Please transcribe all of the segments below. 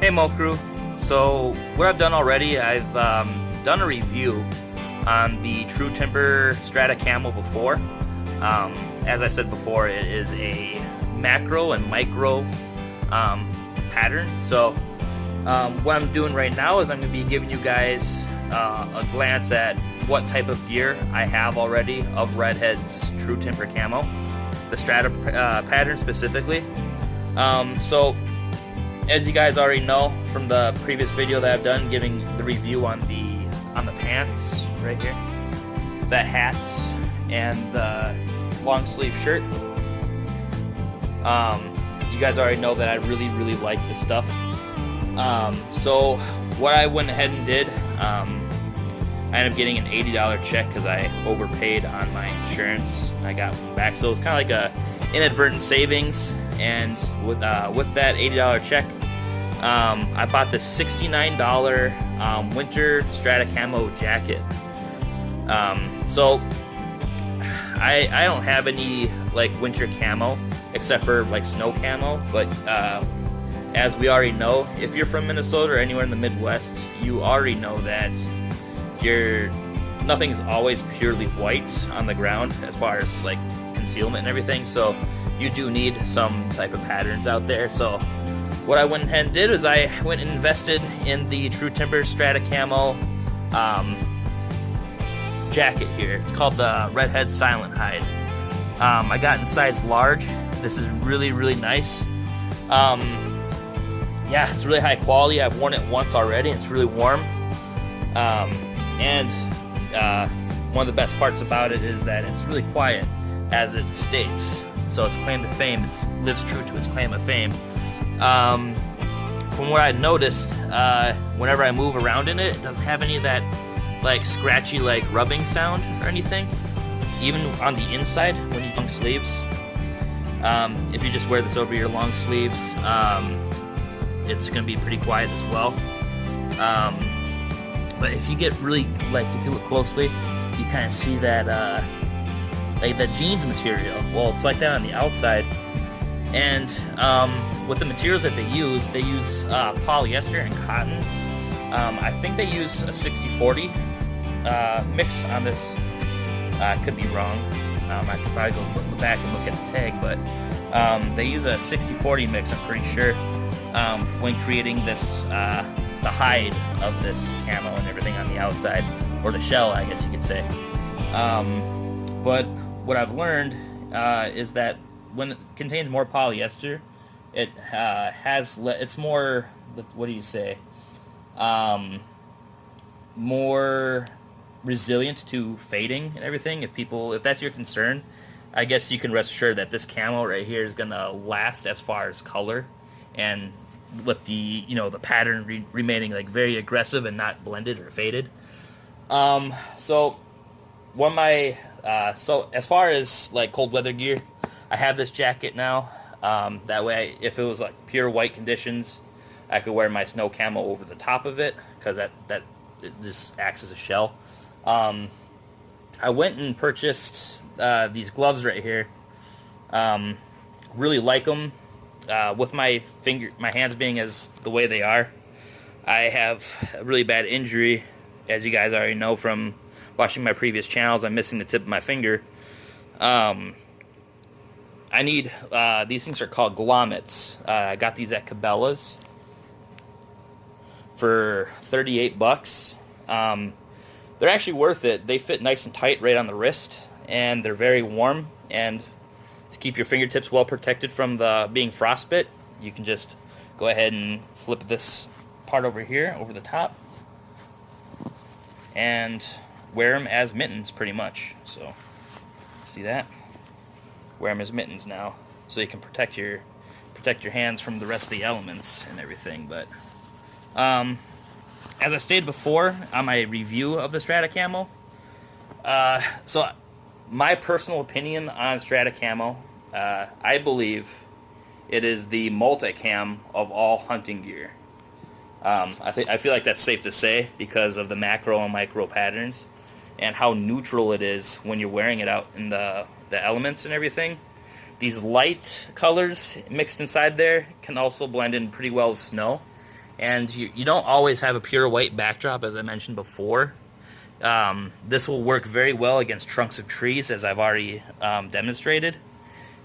Hey Mo Crew. So what I've done already, I've done a review on the TrueTimber Strata Camo before. As I said before, it is a macro and micro pattern. So what I'm doing right now is I'm going to be giving you guys a glance at what type of gear I have already of Redhead's TrueTimber Camo, the Strata pattern specifically. So as you guys already know from the previous video that I've done giving the review on the pants right here, the hats, and the long sleeve shirt, you guys already know that I really like this stuff. So what I went ahead and did, I ended up getting an $80 check because I overpaid on my insurance. I got one back, so it's kind of like a inadvertent savings. And with that $80 check, I bought this $69 winter Strata Camo jacket. So I don't have any like winter camo except for like snow camo, but as we already know, if you're from Minnesota or anywhere in the Midwest, you already know that nothing's always purely white on the ground as far as like concealment and everything, so you do need some type of patterns out there. So what I went ahead and did is I went and invested in the TrueTimber Strata Camo jacket here. It's called the Redhead Silent Hide. I got in size large. This is really nice. Yeah, it's really high quality. I've worn it once already. It's really warm. And one of the best parts about it is that it's really quiet, as it states. So its claim to fame, it lives true to its claim of fame. From what I noticed, whenever I move around in it, it doesn't have any of that like scratchy like rubbing sound or anything. Even on the inside when you long sleeves. If you just wear this over your long sleeves, it's going to be pretty quiet as well. But if you get really, like, if you look closely, you kind of see that, like the jeans material. Well, it's like that on the outside. And with the materials that they use polyester and cotton. I think they use a 60-40 mix on this. I could be wrong. I could probably go back and look at the tag, but they use a 60-40 mix, I'm pretty sure, when creating this, the hide of this camo and everything on the outside, or the shell, I guess you could say. But what I've learned is that when it contains more polyester, it it's more, what do you say, more resilient to fading and everything. If that's your concern, I guess you can rest assured that this camo right here is gonna last as far as color, and with the the pattern remaining like very aggressive and not blended or faded. So as far as like cold weather gear, I have this jacket now. That way, if it was like pure white conditions, I could wear my snow camo over the top of it, because it just acts as a shell. I went and purchased these gloves right here. Really like them. With my hands being as the way they are, I have a really bad injury, as you guys already know from watching my previous channels. I'm missing the tip of my finger. I need, these things are called glommets. I got these at Cabela's for 38 bucks. They're actually worth it. They fit nice and tight right on the wrist, and they're very warm, and to keep your fingertips well protected from being frostbit, you can just go ahead and flip this part over here over the top and wear them as mittens pretty much. So see that? Wear them as mittens now, so you can protect your hands from the rest of the elements and everything. But as I stated before on my review of the Strata Camo, so my personal opinion on Strata Camo, I believe it is the multicam of all hunting gear. I feel like that's safe to say because of the macro and micro patterns and how neutral it is when you're wearing it out in the elements and everything. These light colors mixed inside there can also blend in pretty well with snow. And you don't always have a pure white backdrop, as I mentioned before. This will work very well against trunks of trees, as I've already demonstrated,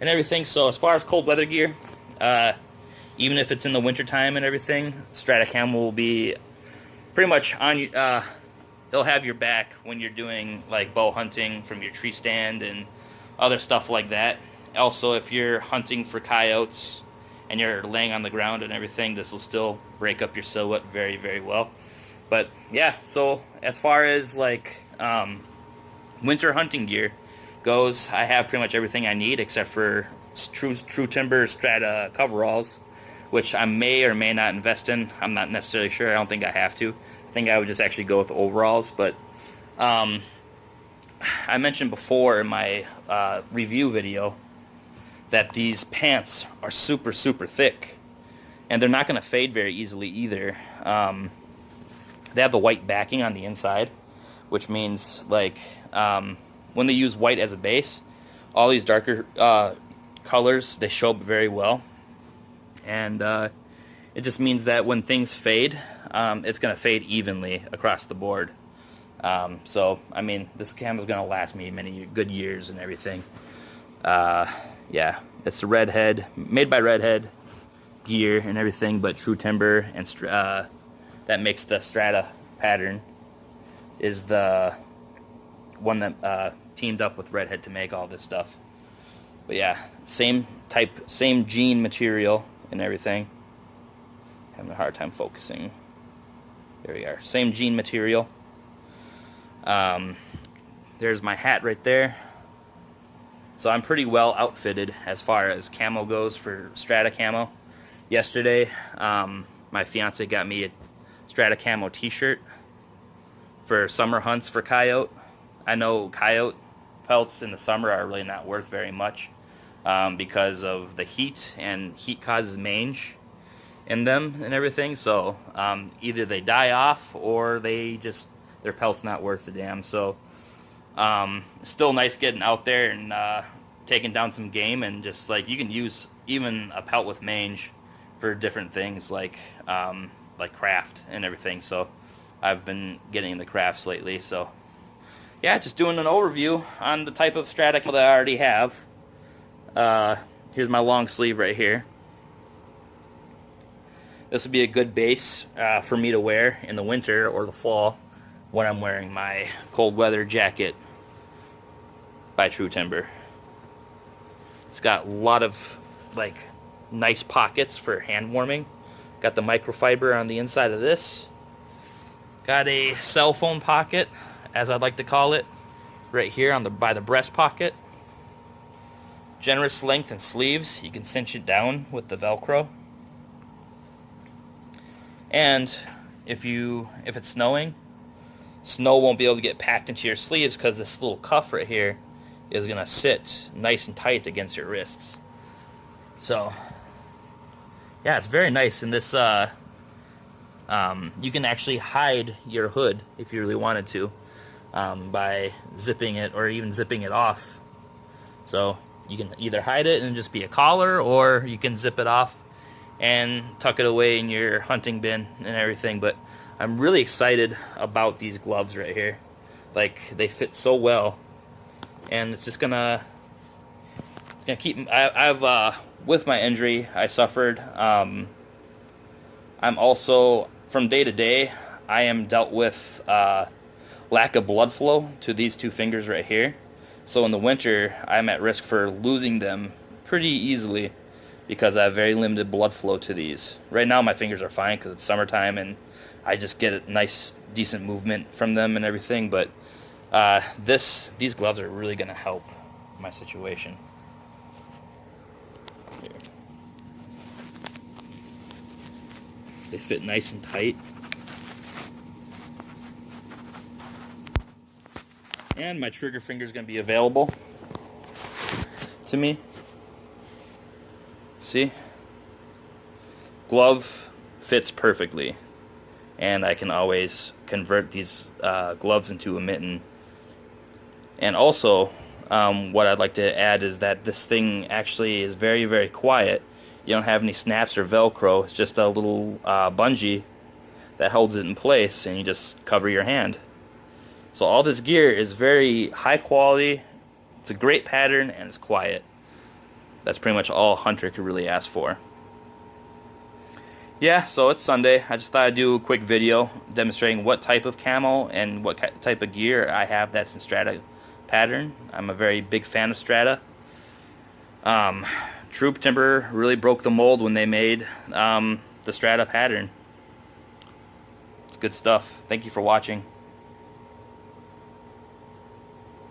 and everything. So as far as cold weather gear, even if it's in the wintertime and everything, Strata Camo will be pretty much on you. They'll have your back when you're doing like bow hunting from your tree stand and other stuff like that. Also, if you're hunting for coyotes and you're laying on the ground and everything, this will still break up your silhouette very, very well. But yeah, so as far as like winter hunting gear goes, I have pretty much everything I need except for TrueTimber Strata coveralls, which I may or may not invest in. I'm not necessarily sure. I don't think I have to. I think I would just actually go with overalls. But I mentioned before in my review video that these pants are super, super thick, and they're not going to fade very easily either. They have the white backing on the inside, which means like when they use white as a base, all these darker colors, they show up very well. And it just means that when things fade, it's going to fade evenly across the board. So, I mean, this camo is going to last me many good years and everything. Yeah, it's the Redhead, made by Redhead gear and everything, but TrueTimber and that makes the Strata pattern is the one that teamed up with Redhead to make all this stuff. But yeah, same type, same jean material and everything. Having a hard time focusing. There we are. Same jean material. There's my hat right there. So I'm pretty well outfitted as far as camo goes for Strata Camo. Yesterday, my fiance got me a Strata Camo t-shirt for summer hunts for coyote. I know coyote pelts in the summer are really not worth very much because of the heat, and heat causes mange in them and everything. So either they die off or they just, their pelt's not worth a damn. So still nice getting out there and taking down some game, and just like you can use even a pelt with mange for different things like craft and everything. So I've been getting into crafts lately. So yeah, just doing an overview on the type of Strata that I already have. Here's my long sleeve right here. This would be a good base for me to wear in the winter or the fall when I'm wearing my cold weather jacket by TrueTimber. It's got a lot of like nice pockets for hand warming. Got the microfiber on the inside of this. Got a cell phone pocket, as I'd like to call it, right here on by the breast pocket. Generous length and sleeves. You can cinch it down with the Velcro. And if it's snowing, snow won't be able to get packed into your sleeves because this little cuff right here is going to sit nice and tight against your wrists. So yeah, it's very nice. And this you can actually hide your hood if you really wanted to by zipping it or even zipping it off. So you can either hide it and just be a collar, or you can zip it off and tuck it away in your hunting bin and everything. But I'm really excited about these gloves right here. Like, they fit so well, and it's just gonna keep. I've with my injury I suffered, I'm also, from day to day, I am dealt with lack of blood flow to these two fingers right here. So in the winter, I'm at risk for losing them pretty easily because I have very limited blood flow to these. Right now my fingers are fine because it's summertime and I just get a nice, decent movement from them and everything. But these gloves are really going to help my situation. Here. They fit nice and tight. And my trigger finger is going to be available to me. See? Glove fits perfectly. And I can always convert these gloves into a mitten. And also, what I'd like to add is that this thing actually is very, very quiet. You don't have any snaps or Velcro. It's just a little bungee that holds it in place, and you just cover your hand. So all this gear is very high quality. It's a great pattern, and it's quiet. That's pretty much all Hunter could really ask for. Yeah, so it's Sunday. I just thought I'd do a quick video demonstrating what type of camo and what type of gear I have that's in Strata pattern. I'm a very big fan of Strata. TrueTimber really broke the mold when they made the Strata pattern. It's good stuff. Thank you for watching.